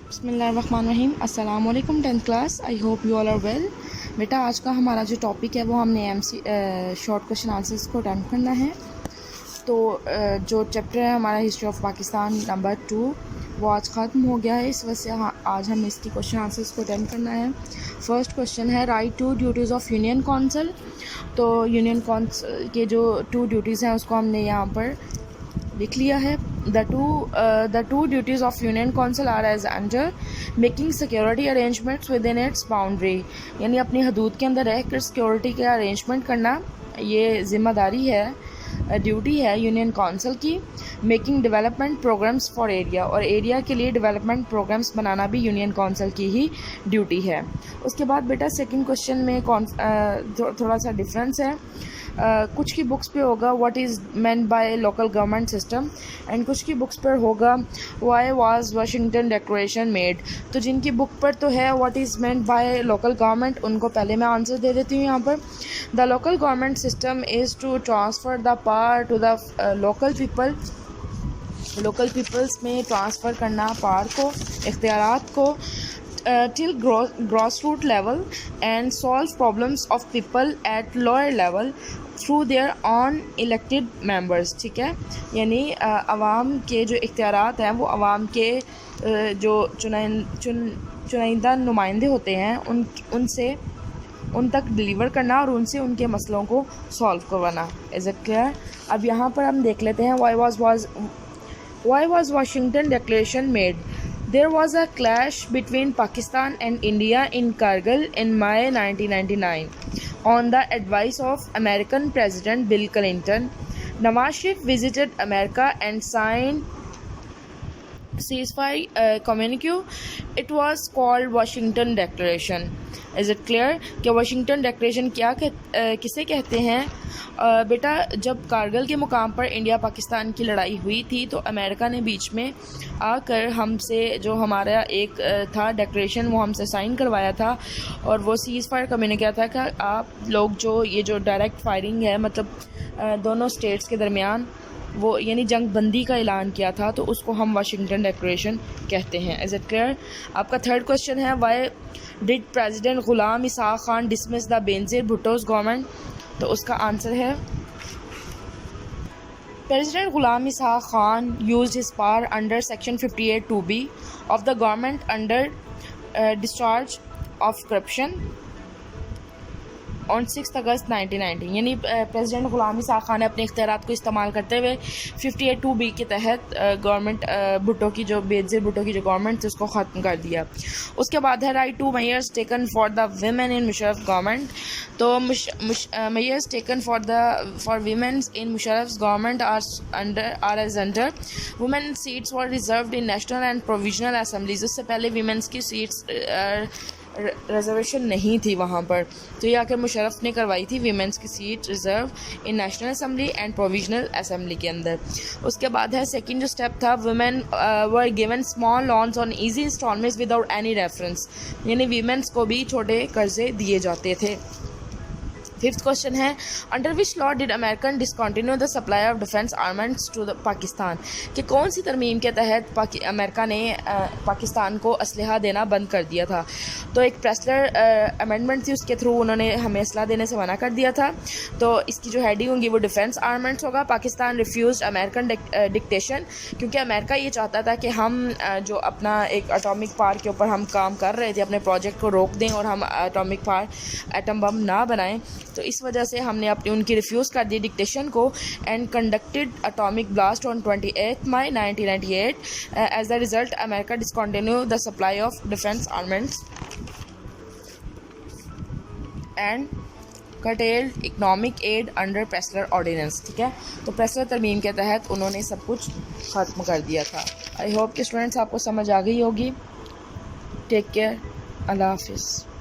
बिस्मिल्लाहिर्रहमानिर्रहीम। अस्सलाम वालेकुम 10th class. I hope you all are well. बेटा आज का हमारा जो टॉपिक है वो हमने शॉर्ट क्वेश्चन आंसर्स को अटेम्प्ट करना है। तो जो चैप्टर है हमारा हिस्ट्री ऑफ पाकिस्तान नंबर 2 वो आज ख़त्म हो गया है। इस वजह से आज हमें इसकी क्वेश्चन आंसर्स को अटेम्प्ट करना है। फर्स्ट क्वेश्चन है right to duties of union council. तो यूनियन काउंसिल के जो 2 ड्यूटीज़ हैं उसको हमने यहाँ पर लिख लिया है। The two duties of Union Council are as under making security arrangements within its boundary, यानी अपनी हदूद के अंदर रह कर सिक्योरिटी का अरेंजमेंट करना ये ज़िम्मेदारी है, ड्यूटी है यूनियन काउंसिल की। Making development programs for area, और एरिया के लिए डेवलपमेंट प्रोग्राम्स बनाना भी यूनियन काउंसिल की ही ड्यूटी है। उसके बाद बेटा सेकंड क्वेश्चन में थोड़ा सा डिफरेंस है। कुछ की बुक्स पे होगा what is meant by local government system, and कुछ की बुक्स पर होगा why was Washington declaration made. तो जिनकी बुक पर तो है what is meant by local government, उनको पहले मैं आंसर दे देती हूँ यहाँ पर। The local government system is to transfer the power to the local people. Local peoples में ट्रांसफ़र करना पावर को, इख्तियारात को till grassroots level and solve problems of people at lower level through their own elected members। ठीक है, यानी अवाम के जो इख्तियारात हैं वो अवाम के जो चुनिंदा नुमाइंदे होते हैं उनसे उन तक डिलीवर करना और उनसे उनके मसलों को सॉल्व करवाना। Is it clear? अब यहाँ पर हम देख लेते हैं why was Washington Declaration made? There was a clash between Pakistan and India in Kargil in May 1999. On the advice of American President Bill Clinton, Nawaz Sharif visited America and signed ceasefire communique. It was called Washington Declaration. Is it clear कि Washington declaration किसे कहते हैं? बेटा जब कारगिल के मुकाम पर India Pakistan की लड़ाई हुई थी तो अमेरिका ने बीच में आकर हमसे जो हमारा एक था डिक्लेरेशन वो हमसे साइन करवाया था, और वो सीज़ फायर कम्युनिके था कि आप लोग जो ये जो डायरेक्ट फायरिंग है मतलब दोनों स्टेट्स के दरमियान वो यानी जंग बंदी का ऐलान किया था, तो उसको हम वाशिंगटन डिक्लेरेशन कहते हैं। Is it clear? आपका थर्ड क्वेश्चन है why did president Ghulam Ishaq Khan dismiss the Benazir Bhutto's government. तो उसका आंसर है president Ghulam Ishaq Khan used his power under section 58 2B of the government under discharge of corruption on 6 August 1990। यानी प्रेसिडेंट गुलाम इसहाक खान ने अपने इख्तियारात को इस्तेमाल करते हुए 58 2B के तहत गवर्नमेंट भुट्टो की जो बेनज़ीर भुट्टो की जो गवर्नमेंट थी उसको ख़त्म कर दिया। उसके बाद है right to measures taken for the women in Musharraf government. तो measures taken for women in Musharraf government are as under women seats were reserved in national and provisional assemblies. उससे पहले वीमेंस की सीट्स रिजर्वेशन नहीं थी वहाँ पर, तो ये आकर मुशर्रफ ने करवाई थी वीमेंस की seat reserve in national assembly and provisional assembly के अंदर। उसके बाद है सेकंड जो स्टेप था women were given small loans on easy installments without any reference, यानी वीमेंस को भी छोटे कर्जे दिए जाते थे। फिफ्थ क्वेश्चन है under which law did American discontinue the supply of defence armaments to the Pakistan. कि कौन सी तरमीम के तहत अमेरिका ने पाकिस्तान को असलहा देना बंद कर दिया था? तो एक प्रेसलर अमेंडमेंट थी, उसके थ्रू उन्होंने हमें असलहा देने से मना कर दिया था। तो इसकी जो हेडिंग होगी वो डिफेंस आर्मेंट्स होगा। पाकिस्तान रिफ्यूज़ अमेरिकन डिक्टेशन, क्योंकि अमेरिका ये चाहता था कि हम जो अपना एक एटॉमिक पावर के ऊपर हम काम कर रहे थे अपने प्रोजेक्ट को रोक दें और हम एटॉमिक पावर एटम बम ना बनाएं, तो इस वजह से हमने उनकी रिफ्यूज़ कर दी डिक्टेशन को and conducted atomic blast on 28 May 1998। As the result America discontinue the supply of defence armaments and curtailed economic aid under Pressler ordinance. ठीक है, तो प्रेसलर तरमीम के तहत उन्होंने सब कुछ ख़त्म कर दिया था। आई होप कि स्टूडेंट्स आपको समझ आ गई होगी। टेक केयर, अल्लाह हाफिज़।